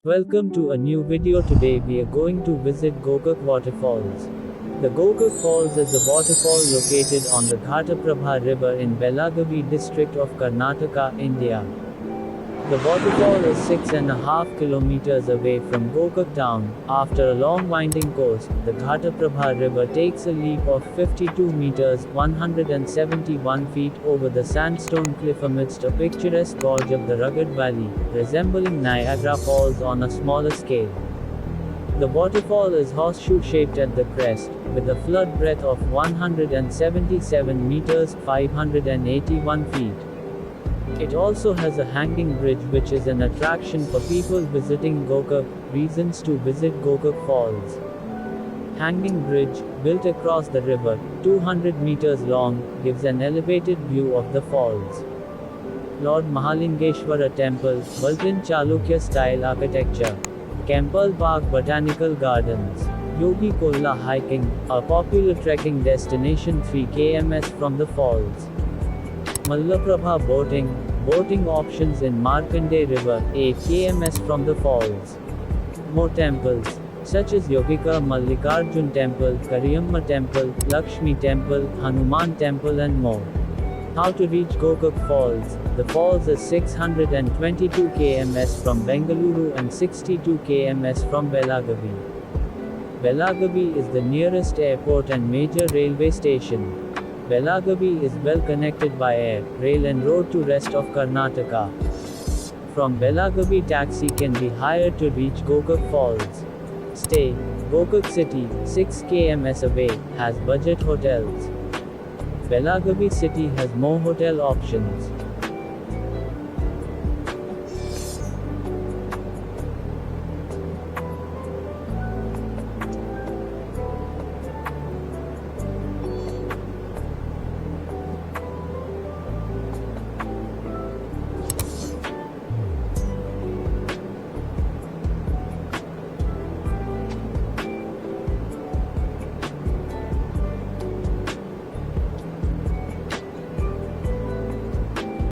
Welcome to a new video. Today we are going to visit GOKAK Waterfalls. The GOKAK Falls is a waterfall located on the Ghataprabha River in Belagavi district of Karnataka, India. The waterfall is 6.5 kilometers away from GOKAK town. After a long winding course, the Ghataprabha River takes a leap of 52 meters 171 feet over the sandstone cliff amidst a picturesque gorge of the rugged valley, resembling Niagara Falls on a smaller scale. The waterfall is horseshoe-shaped at the crest, with a flood breadth of 177 meters 581 feet. It also has a hanging bridge which is an attraction for people visiting GOKAK. Reasons to visit GOKAK Falls. Hanging bridge, built across the river, 200 meters long, gives an elevated view of the falls. Lord Mahalingeshwara Temple, built in Chalukya-style architecture. Kempal Park Botanical Gardens. Yogi Kolla Hiking, a popular trekking destination 3 km from the falls. Mallaprabha boating options in Markanday River, 8 km from the falls. More temples, such as Yogika Mallikarjun Temple, Kariyamma Temple, Lakshmi Temple, Hanuman Temple and more. How to reach GOKAK Falls? The falls is 622 km from Bengaluru and 62 km from Belagavi. Belagavi is the nearest airport and major railway station. Belagavi is well connected by air, rail and road to rest of Karnataka. From Belagavi taxi can be hired to reach GOKAK Falls. Stay. GOKAK city, 6 km away, has budget hotels. Belagavi city has more hotel options.